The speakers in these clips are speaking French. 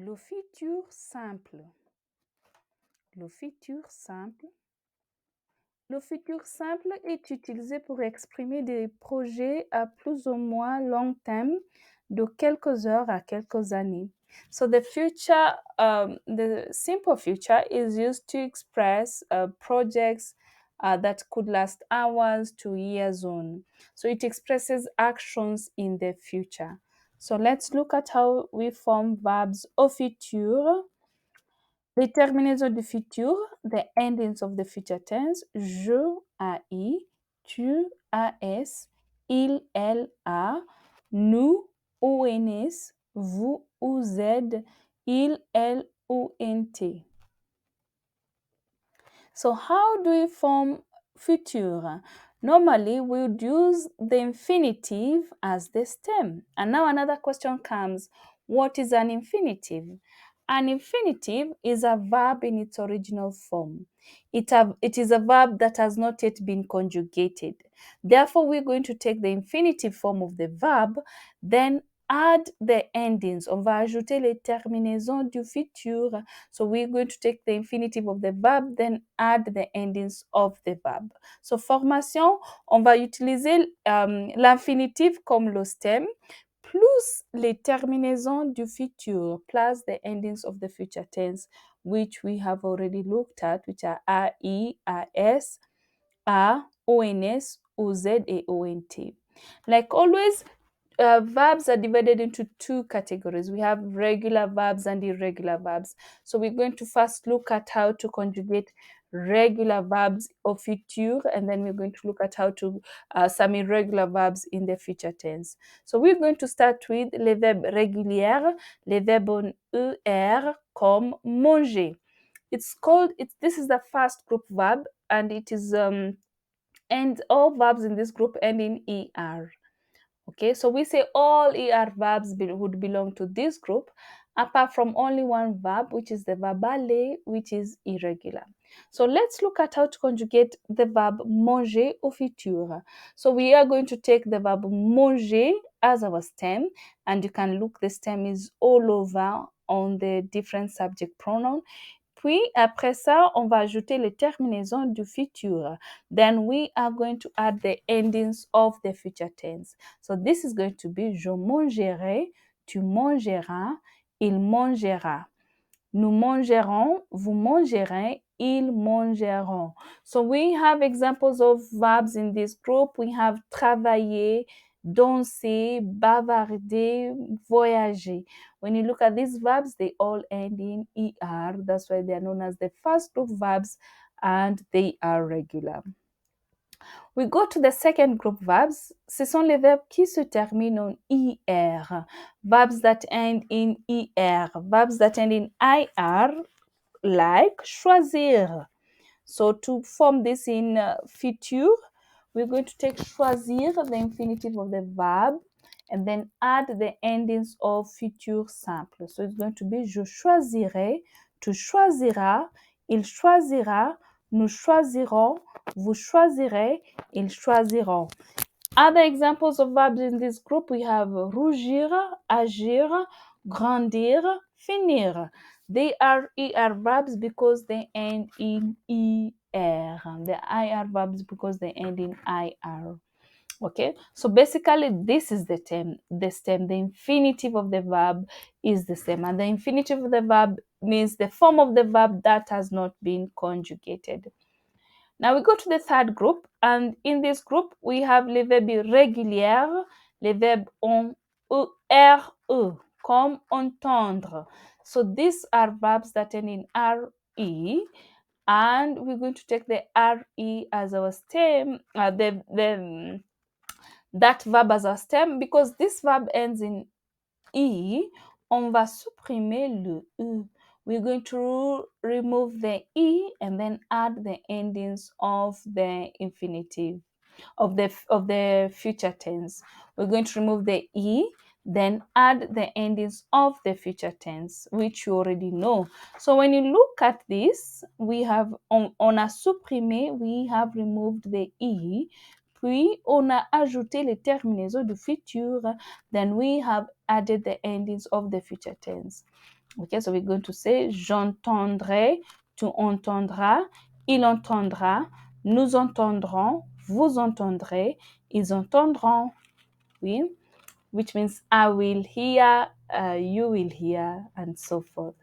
Le futur simple. Le futur simple. Le futur simple est utilisé pour exprimer des projets à plus ou moins long terme de quelques heures à quelques années. So the simple future is used to express projects that could last hours to years on. So it expresses actions in the future. So let's look at how we form verbs au futur. Les terminaisons du futur, the endings of the future tense, je, AI, tu, AS, il, elle, A, nous, ONS, vous, OZ, il, elle, ONT. So how do we form future? Normally, we would use the infinitive as the stem. And now another question comes, what is an infinitive? An infinitive is a verb in its original form. It is a verb that has not yet been conjugated. Therefore, we're going to take the infinitive form of the verb, then add the endings. On va ajouter les terminaisons du futur. So we're going to take the infinitive of the verb, then add the endings of the verb. So formation, on va utiliser l'infinitive comme le stem, plus les terminaisons du futur, plus the endings of the future tense, which we have already looked at, which are AI, AS, A, ONS, OZ, et ONT. Like always, verbs are divided into two categories. We have regular verbs and irregular verbs. So we're going to first look at how to conjugate regular verbs au futur, and then we're going to look at how to some irregular verbs in the future tense. So we're going to start with les verbes réguliers, les verbes en ER, comme manger. This is the first group verb, and it is and all verbs in this group end in ER. Okay, so we say all ER verbs would belong to this group, apart from only one verb, which is the verb aller, which is irregular. So let's look at how to conjugate the verb manger au futur. So we are going to take the verb manger as our stem, and you can look, the stem is all over on the different subject pronoun. Puis, après ça, on va ajouter les terminaisons du futur. Then we are going to add the endings of the future tense. So this is going to be je mangerai, tu mangeras, il mangera. Nous mangerons, vous mangerez, ils mangeront. So we have examples of verbs in this group. We have travailler, danser, bavarder, voyager. When you look at these verbs, they all end in ER. That's why they are known as the first group verbs, and they are regular. We go to the second group verbs. Ce sont les verbes qui se terminent en IR. Verbs that end in ER. Verbs that end in IR, like choisir. So to form this in futur, we're going to take choisir, the infinitive of the verb, and then add the endings of futur simple. So it's going to be je choisirai, tu choisiras, il choisira, nous choisirons, vous choisirez, ils choisiront. Other examples of verbs in this group, we have rougir, agir, grandir, finir. They are ER verbs because they end in ER. The IR verbs because they end in IR. Okay, so basically this is the stem. The infinitive of the verb is the same, and the infinitive of the verb means the form of the verb that has not been conjugated. Now we go to the third group, and in this group we have les verbes irréguliers, les verbes en ERE, comme entendre. So these are verbs that end in RE, and we're going to take the RE as our stem, that verb as our stem, because this verb ends in E, on va supprimer le E. We're going to remove the E and then add the endings of the infinitive, of the future tense. We're going to remove the E, then add the endings of the future tense, which you already know. So when you look at this, we have on a supprimé, we have removed the E, puis on a ajouté les terminaisons du futur. Then we have added the endings of the future tense. Okay, so we're going to say j'entendrai, tu entendras, il entendra, nous entendrons, vous entendrez, ils entendront. Oui, which means I will hear, you will hear, and so forth.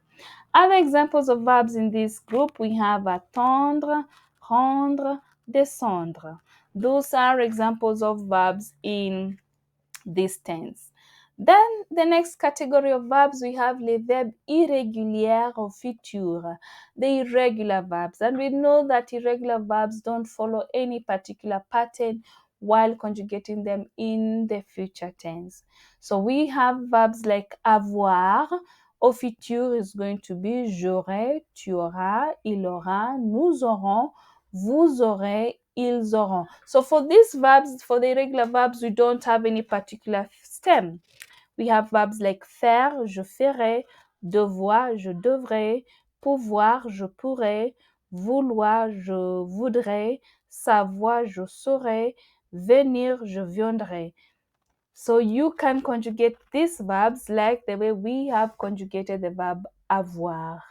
Other examples of verbs in this group, we have attendre, rendre, descendre. Those are examples of verbs in this tense. Then the next category of verbs, we have les verbes irréguliers au futur, the irregular verbs. And we know that irregular verbs don't follow any particular pattern while conjugating them in the future tense. So we have verbs like avoir. Au futur is going to be j'aurai, tu auras, il aura, nous aurons, vous aurez, ils auront. So for these verbs, for the irregular verbs, we don't have any particular stem. We have verbs like faire, je ferai, devoir, je devrai, pouvoir, je pourrai, vouloir, je voudrais, savoir, je saurai, venir, je viendrai. So you can conjugate these verbs like the way we have conjugated the verb avoir.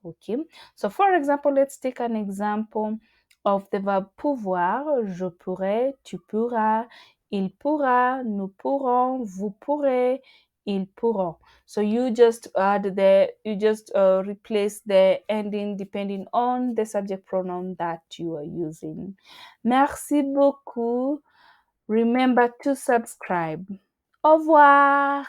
Okay, so for example, let's take an example of the verb pouvoir. Je pourrais, tu pourras, il pourra, nous pourrons, vous pourrez, ils pourront. So you just replace the ending depending on the subject pronoun that you are using. Merci beaucoup. Remember to subscribe. Au revoir.